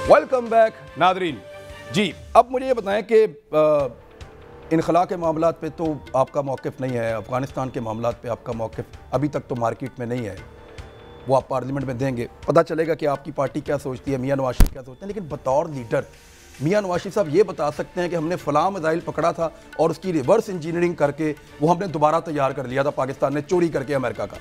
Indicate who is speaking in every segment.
Speaker 1: Welcome back Nadreen जी। अब मुझे ये बताएं कि इनखला के मामलात पे तो आपका मौक़िफ़ नहीं है, अफ़गानिस्तान के मामलात पे आपका मौक़िफ़ अभी तक तो मार्केट में नहीं है, वो आप पार्लियामेंट में देंगे, पता चलेगा कि आपकी पार्टी क्या सोचती है, मियां नवाज शरीफ क्या सोचते हैं। लेकिन बतौर लीडर मियां नवाज शरीफ साहब ये बता सकते हैं कि हमने फ़लाँ मिसाइल पकड़ा था और उसकी रिवर्स इंजीनियरिंग करके वो हमने दोबारा तैयार कर लिया था, पाकिस्तान ने चोरी करके अमेरिका का,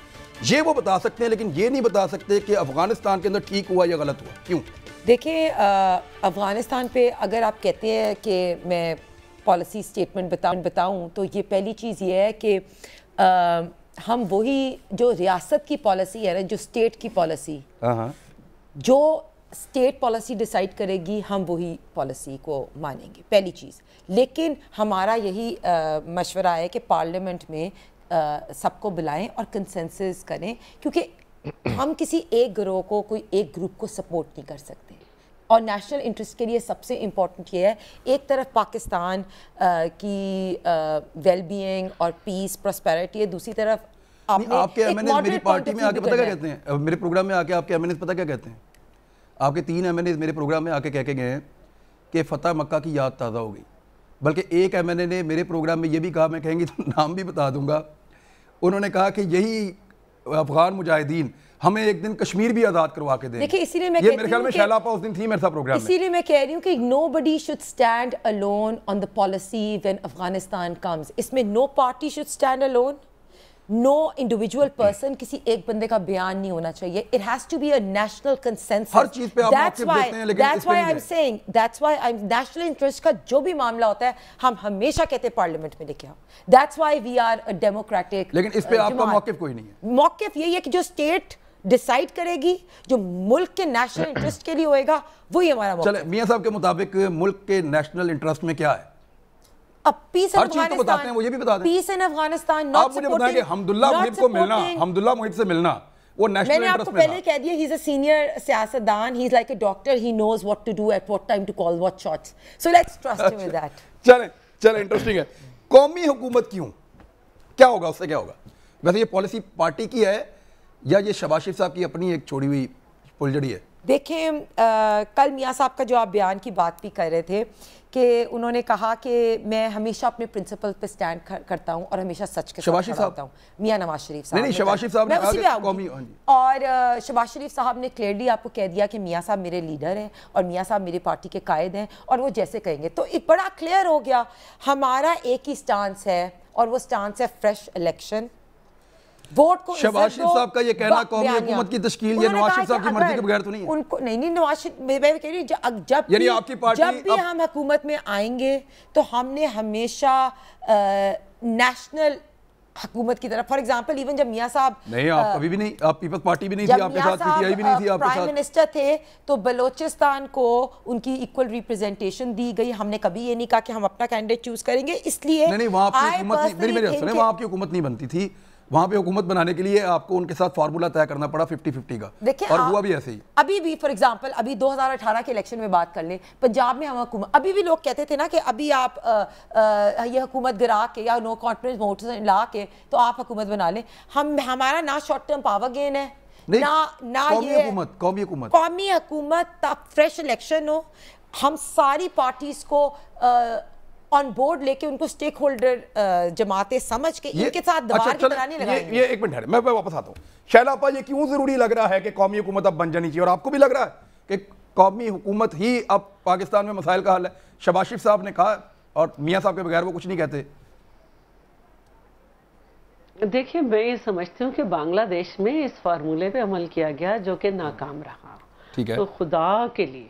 Speaker 1: ये वो बता सकते हैं। लेकिन ये नहीं बता सकते कि अफ़गानिस्तान के अंदर ठीक हुआ या गलत हुआ, क्यों?
Speaker 2: देखिए, अफ़गानिस्तान पे अगर आप कहते हैं कि मैं पॉलिसी स्टेटमेंट बताऊं तो ये पहली चीज़ ये है कि हम वही जो रियासत की पॉलिसी है ना, जो स्टेट की पॉलिसी, जो स्टेट पॉलिसी डिसाइड करेगी, हम वही पॉलिसी को मानेंगे, पहली चीज़। लेकिन हमारा यही मशवरा है कि पार्लियामेंट में सबको बुलाएं और कंसेंसस करें, क्योंकि हम किसी एक गिरोह को, कोई एक ग्रुप को सपोर्ट नहीं कर सकते। और नेशनल इंटरेस्ट के लिए सबसे इम्पॉर्टेंट ये है, एक तरफ पाकिस्तान की वेल बीइंग और पीस प्रॉस्पेरिटी है, दूसरी तरफ
Speaker 1: आपके एमएनएस मेरी पार्टी में आके पता क्या कहते हैं, मेरे प्रोग्राम में आके आपके एमएनएस पता क्या कहते हैं, आपके 3 एमएनएस मेरे प्रोग्राम में आके कह के गए हैं कि फतह मक्का की याद ताज़ा हो गई। बल्कि एक एमएनए ने मेरे प्रोग्राम में ये भी कहा, मैं कहेंगी तो नाम भी बता दूंगा, उन्होंने कहा कि यही अफगान मुजाहिदीन हमें एक दिन कश्मीर भी आज़ाद करवा के दें।
Speaker 2: देखिए, इसीलिए मैं
Speaker 1: मेरे ख्याल में शैलापा उस दिन थी मेरे साथ प्रोग्राम में।
Speaker 2: इसीलिए मैं कह रही हूँ कि nobody should stand alone on the policy when Afghanistan comes. इसमें no party should stand alone, no individual person, किसी एक बंदे का बयान नहीं होना चाहिए. It has to be a national consensus.
Speaker 1: हर चीज़ पे आप मौक़िफ़ देते हैं, लेकिन
Speaker 2: that's why I'm saying, that's why I'm national interest का जो भी मामला होता है, हम हमेशा कहते हैं पार्लियामेंट में लेके आओ. That's why we are a democratic.
Speaker 1: लेकिन इस पे आपका मौक़िफ़ कोई नहीं है.
Speaker 2: मौक़िफ़ यही है कि जो स्टेट डिसाइड करेगी, जो मुल्क के नेशनल इंटरेस्ट के लिए होएगा, वही हमारा मौक़िफ़.
Speaker 1: चले, मियां साहब के मुताबिक मुल्क के नेशनल इंटरेस्ट में क्या है?
Speaker 2: अब पीस इन
Speaker 1: हर चीज तो बताते हैं, वो ये भी बता दें।
Speaker 2: पीस इन अफगानिस्तान,
Speaker 1: आप मुझे बताएं कि हमदुल्ला मुहिब को मिलना, हमदुल्ला मुहिब से मिलना, वो नेशनल
Speaker 2: मैंने
Speaker 1: इंटरेस्ट
Speaker 2: आपको
Speaker 1: में
Speaker 2: पहले कह दिया, ही इज अ सीनियर सियासतदान, he is like a doctor, he knows what to do at what time to call what shots, so let's trust him with that.
Speaker 1: चलें इंटरेस्टिंग है। कौमी हुकूमत क्यों, क्या होगा, उससे क्या होगा? वैसे ये पॉलिसी पार्टी की है या ये शहबाज शरीफ साहब की अपनी एक छोड़ी हुई फुलझड़ी है?
Speaker 2: देखें, कल मियाँ साहब का जो आप बयान की बात भी कर रहे थे कि उन्होंने कहा कि मैं हमेशा अपने प्रिंसिपल पे स्टैंड करता हूँ और हमेशा सच के साथ खड़ा होता हूँ। मियाँ नवाज शरीफ साहब,
Speaker 1: नहीं, शहबाज शरीफ साहब ने
Speaker 2: उसी पे आऊंगी। और शहबाज शरीफ साहब ने क्लियरली आपको कह दिया कि मियाँ साहब मेरे लीडर हैं और मियाँ साहब मेरी पार्टी के कायद हैं और वो जैसे कहेंगे। तो एक बड़ा क्लियर हो गया, हमारा एक ही स्टांस है और वो स्टांस है फ्रेश इलेक्शन, वोट को।
Speaker 1: शहबाज शरीफ साहब का ये कहना कौमी हुकूमत की तश्कील ये नवाज शरीफ साहब की मर्जी के बगैर तो नहीं है।
Speaker 2: उनको नहीं नवाज शरीफ, मैं कह रही हूँ जब भी हम हुकूमत में आएंगे तो हमने हमेशा नेशनल हुकूमत की तरफ, फॉर एग्जांपल इवन जब मियाँ साहब
Speaker 1: नहीं, आप कभी भी नहीं, आप पीपल्स पार्टी भी नहीं थी आपके साथ, पीटीआई भी नहीं थी आपके साथ,
Speaker 2: प्राइम मिनिस्टर थे, तो बलोचिस्तान को उनकी इक्वल रिप्रेजेंटेशन दी गई। हमने कभी ये नहीं कहा कि हम अपना कैंडिडेट चूज करेंगे, इसलिए
Speaker 1: नहीं, वहाँ आपकी हुकूमत नहीं, मेरी सुने, वहाँ आपकी हुकूमत नहीं बनती थी, वहां पे हुकूमत बनाने के लिए आपको उनके साथ फार्मूला तय करना पड़ा 50-50 का। देखिए, और हुआ भी ऐसे ही।
Speaker 2: अभी भी फॉर एग्जांपल अभी 2018 के इलेक्शन में बात कर लें, पंजाब में हम हुकूमत, अभी भी लोग कहते थे ना कि अभी आप ये हुकूमत गिरा के या नो कॉन्फिडेंस वोट ला के तो आप हुकूमत बना लें। हमारा ना शॉर्ट टर्म पावर गेन है, ना
Speaker 1: कौमी
Speaker 2: हुकूमत तक फ्रेश इलेक्शन हो, हम सारी पार्टीज को ऑन बोर्ड लेके उनको स्टेक होल्डर जमाते समझ के इनके साथ दबार की तरह नहीं लगाएंगे।
Speaker 1: ये एक मिनट है, मैं वापस आता हूँ। शैलापा, ये क्यों जरूरी लग रहा है कि कौमी हुकूमत अब बन जानी चाहिए, और आपको भी लग रहा है कि कौमी हुकूमत ही अब पाकिस्तान में मसाइल का हल है? शहबाज शरीफ साहब ने कहा और मियाँ साहब के बगैर वो कुछ नहीं कहते।
Speaker 3: देखिए, मैं ये समझती हूँ कि बांग्लादेश में इस फार्मूले पे अमल किया गया जो कि नाकाम रहा।
Speaker 1: ठीक है,
Speaker 3: तो खुदा के लिए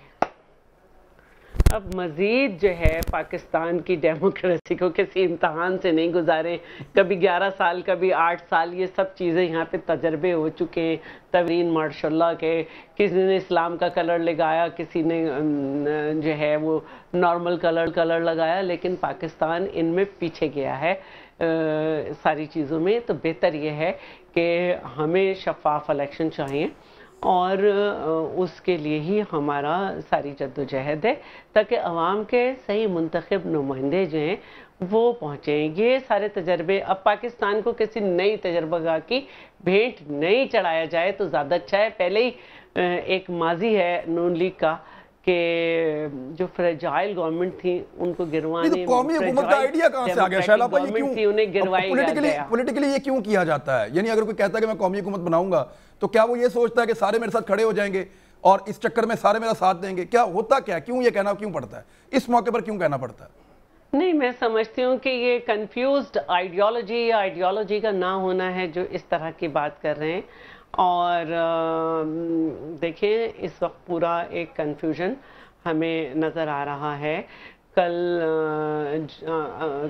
Speaker 3: अब मज़ीद जो है पाकिस्तान की डेमोक्रेसी को किसी इम्तहान से नहीं गुजारें। कभी 11 साल, कभी 8 साल, ये सब चीज़ें यहाँ पे तजर्बे हो चुके हैं। तवरीन माशाल्लाह के, किसी ने इस्लाम का कलर लगाया, किसी ने जो है वो नॉर्मल कलर लगाया, लेकिन पाकिस्तान इनमें पीछे गया है सारी चीज़ों में। तो बेहतर ये है कि हमें शफाफ इलेक्शन चाहिए और उसके लिए ही हमारा सारी जद्दोजहद है, ताकि अवाम के सही मुंतखब नुमाइंदे जो हैं वो पहुँचें। ये सारे तजर्बे, अब पाकिस्तान को किसी नई तजर्बा की भेंट नहीं चढ़ाया जाए तो ज़्यादा अच्छा है। पहले ही एक माजी है नून लीग का کہ جو فریجائل گورنمنٹ تھی ان کو گروانے،
Speaker 1: قومی حکومت کا آئیڈیا کہاں سے آ گیا شیلا بھائی؟ پولیٹیکلی یہ کیوں کیا جاتا ہے؟ یعنی اگر کوئی کہتا ہے کہ میں قومی حکومت بناؤں گا تو کیا وہ یہ سوچتا ہے کہ سارے میرے ساتھ کھڑے ہو جائیں گے اور اس چکر میں سارے میرا ساتھ دیں گے؟ کیا ہوتا کیا؟ کیوں یہ کہنا کیوں پڑتا ہے اس موقع پر، کیوں کہنا پڑتا ہے؟
Speaker 3: نہیں، میں سمجھتی ہوں کہ یہ کنفیوزڈ آئیڈیالوجی یا آئیڈیالوجی کا نہ ہونا ہے جو اس طرح کی بات کر رہے ہیں. اور دیکھیں اس وقت پورا ایک کنفیوژن ہمیں نظر آ رہا ہے.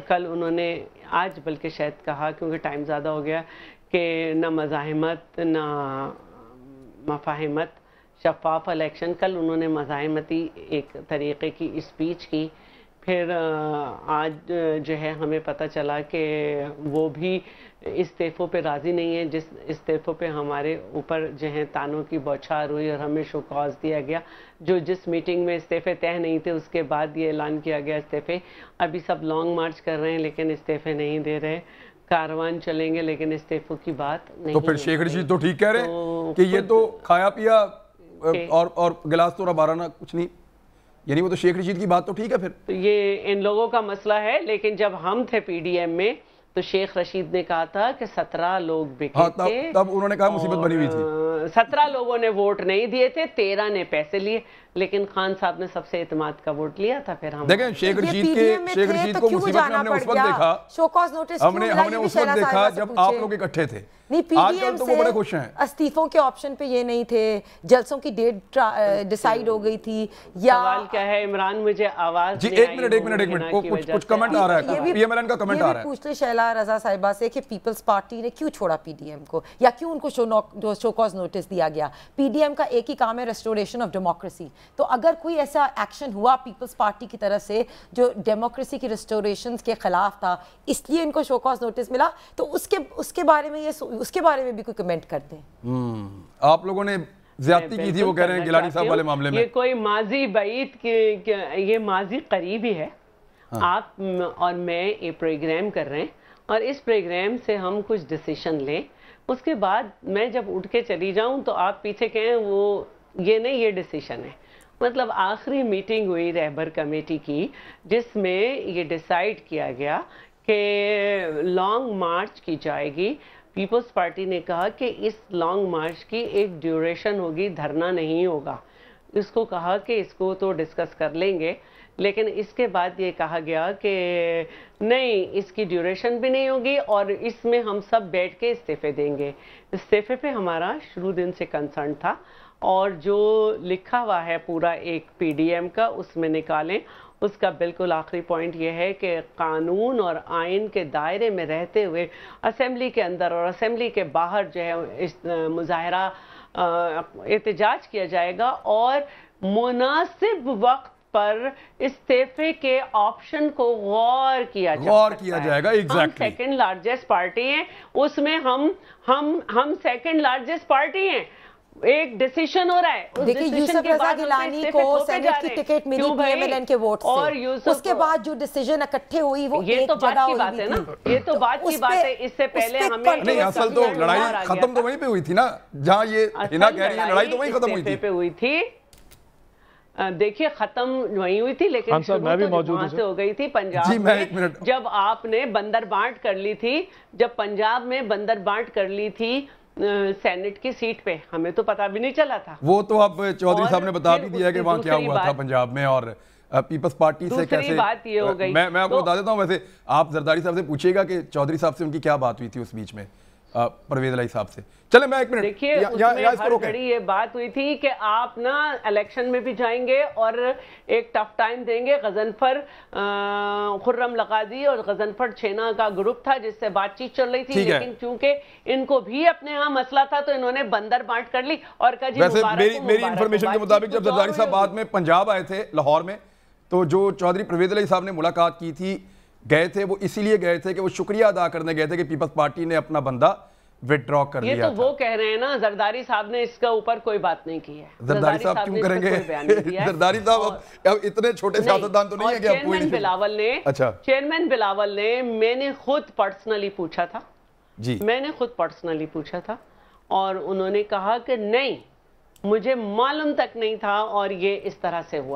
Speaker 3: کل انہوں نے، آج بلکہ شاید کہا کیونکہ ٹائم زیادہ ہو گیا، کہ نہ مزاحمت نہ مفاہمت، شفاف الیکشن. کل انہوں نے مزاحمتی ایک طریقے کی اسپیچ کی. پھر آج جو ہے ہمیں پتہ چلا کہ وہ بھی استعفوں پہ راضی نہیں ہے، جس استعفوں پہ ہمارے اوپر جو ہے تانوں کی بوچھار ہوئی اور ہمیں شو کاز دیا گیا. جس میٹنگ میں استعفے طے نہیں تھے اس کے بعد یہ اعلان کیا گیا استعفے. ابھی سب لانگ مارچ کر رہے ہیں لیکن استعفے نہیں دے رہے، کاروان چلیں گے لیکن استعفوں کی بات نہیں.
Speaker 1: تو پھر شیخ رشید تو ٹھیک کہہ رہے ہیں کہ یہ تو کھایا پیا اور گلاس توڑا بارانہ کچھ نہیں، یعنی وہ تو شیخ رشید کی بات تو ٹھیک ہے. پھر
Speaker 3: یہ ان لوگوں کا مسئلہ ہے، لیکن جب ہم تھے پی ڈی ایم میں تو شیخ رشید نے کہا تھا کہ 17 لوگ بکے تھے،
Speaker 1: تب انہوں نے کہا مصیبت بنی ہوئی تھی.
Speaker 3: 17 لوگوں نے ووٹ نہیں دیے تھے، 13 نے پیسے لیے، لیکن خان صاحب نے سب سے اعتماد کا ووٹ لیا تھا. پھر ہم
Speaker 1: دیکھیں شیخ رشید کو مصیبت میں ہم نے اس وقت دیکھا، ہم نے اس وقت دیکھا جب آپ لوگ اکٹھے تھے.
Speaker 2: نہیں، پی ڈی ایم سے استعفوں کے آپشن پہ یہ نہیں تھے، جلسوں کی ڈیٹ ڈیسائیڈ ہو گئی تھی. یا
Speaker 3: سوال کیا ہے عمران؟ مجھے آواز
Speaker 1: جی ایک منٹ کچھ کمنٹ آ رہا ہے، پی ایم ایل این کا کمنٹ آ رہا ہے.
Speaker 2: پوچھ لے شیلا رضا صاحبہ سے کہ پیپلز پارٹی نے کیوں چھوڑا پی ڈی ایم کو، یا کیوں ان کو شو کاز نوٹس دیا گیا؟ پی ڈی ایم کا ایک ہی کام ہے ریسٹوریشن آف ڈیموکریسی. تو اگر کوئی ایسا ایکشن ہوا پیپلز پارٹی کی طرف سے جو ڈیموکریسی کی ریسٹوریشن کے خلاف تھا، اس لیے ان کو شو کاز نوٹس ملا، تو اس کے بارے میں بھی کوئی کمنٹ کر دیں.
Speaker 1: آپ لوگوں نے زیادتی کی تھی، وہ کہہ رہے ہیں گیلانی صاحب والے معاملے میں.
Speaker 3: یہ کوئی ماضی بعید، یہ ماضی قریب ہی ہے. آپ اور میں ایک پروگرام کر رہے ہیں اور اس پروگرام سے ہم کچھ ڈیسیشن لیں، اس کے بعد میں جب اٹھ کے چلی جاؤں تو آپ پیچھے کہیں وہ یہ نہیں، یہ ڈیسیشن ہے. مطلب آخری میٹنگ ہوئی رہبر کمیٹی کی جس میں یہ ڈیسائیڈ کیا گیا کہ لانگ مارچ کی جائے گی. پیپلز پارٹی نے کہا کہ اس لانگ مارچ کی ایک ڈیوریشن ہوگی، دھرنا نہیں ہوگا. اس کو کہا کہ اس کو تو ڈسکس کر لیں گے، لیکن اس کے بعد یہ کہا گیا کہ نہیں، اس کی ڈیوریشن بھی نہیں ہوگی اور اس میں ہم سب بیٹھ کے استعفے دیں گے. استعفے پہ ہمارا شروع دن سے کنسرن تھا، اور جو لکھا ہوا ہے پورا ایک پی ڈی ایم کا اس میں نکالیں. اس کا بالکل آخری پوائنٹ یہ ہے کہ قانون اور آئین کے دائرے میں رہتے ہوئے اسمبلی کے اندر اور اسمبلی کے باہر جو ہے مظاہرہ احتجاج کیا جائے گا، اور مناسب وقت پر استعفے کے آپشن کو غور کیا
Speaker 1: جائے گا.
Speaker 3: ہم سیکنڈ لارجسٹ پارٹی ہیں، اس میں ہم سیکنڈ لارجسٹ پارٹی ہیں. ایک ڈیسیشن ہو رہا ہے.
Speaker 2: دیکھیں یوسف رضا گیلانی کو سینٹ کی ٹکٹ ملی پی ایم ایل این کے ووٹ سے، اس کے بعد جو ڈیسیژن اکٹھے ہوئی وہ ایک جگہ ہوئی تھی.
Speaker 3: یہ تو بات کی بات ہے. اس سے پہلے ہمیں
Speaker 1: نہیں، اصل تو لڑائی ختم تو وہیں پہ ہوئی تھی نا، جہاں یہ ہنا کہہ رہی ہے لڑائی تو وہیں ختم ہوئی تھی.
Speaker 3: دیکھیے ختم وہیں ہوئی تھی، لیکن شروع تو وہاں سے ہو گئی تھی پنجاب میں. جب آپ نے بندر بانٹ کر لی تھی، جب پنجاب میں بندر بانٹ کر لی تھی سینٹ کی سیٹ پہ، ہمیں تو پتہ بھی نہیں چلا تھا.
Speaker 1: وہ تو اب چودھری صاحب نے بتا بھی دیا کہ وہاں کیا ہوا تھا پنجاب میں، اور پیپلز پارٹی سے کیسے.
Speaker 3: بات یہ ہو گئی،
Speaker 1: میں آپ کو بتا دیتا ہوں. ویسے آپ زرداری صاحب سے پوچھیے گا کہ چودھری صاحب سے ان کی کیا بات ہوئی تھی اس بیچ میں پرویز الہی صاحب سے. چلیں میں ایک منٹ،
Speaker 3: دیکھیے اس میں ہر گھڑی یہ بات ہوئی تھی کہ آپ نا الیکشن میں بھی جائیں گے اور ایک ٹف ٹائم دیں گے. غضنفر خرم لقاضی اور غضنفر چھینا کا گروپ تھا جس سے بات چیت چل رہی تھی، لیکن چونکہ ان کو بھی اپنے ہاں مسئلہ تھا تو انہوں نے بندر بانٹ کر لی اور کہا جی
Speaker 1: ویسے میری انفارمیشن کے مطابق جب زرداری صاحب بعد میں پنجاب آئے تھے لاہور میں، تو جو چودھری پرویز الہی صاحب نے ملاقات کی تھی، گئے تھے وہ اسی لیے گئے تھے کہ وہ شکریہ ادا کرنے گئے تھے کہ پیپلز پارٹی نے اپنا بندہ وِڈرا کر لیا تھا.
Speaker 3: یہ تو وہ کہہ رہے ہیں نا، زرداری صاحب نے اس کا اوپر کوئی بات نہیں کی ہے.
Speaker 1: زرداری صاحب کیوں کریں گے؟ زرداری صاحب اب اتنے چھوٹے سیاستدان تو نہیں ہے کہ آپ کوئی
Speaker 3: چیئرمین بلاول نے میں نے خود پرسنلی پوچھا تھا، میں نے خود پرسنلی پوچھا تھا، اور انہوں نے کہا کہ نہیں، مجھے معلوم تک نہیں تھا اور یہ اس طرح سے ہوا.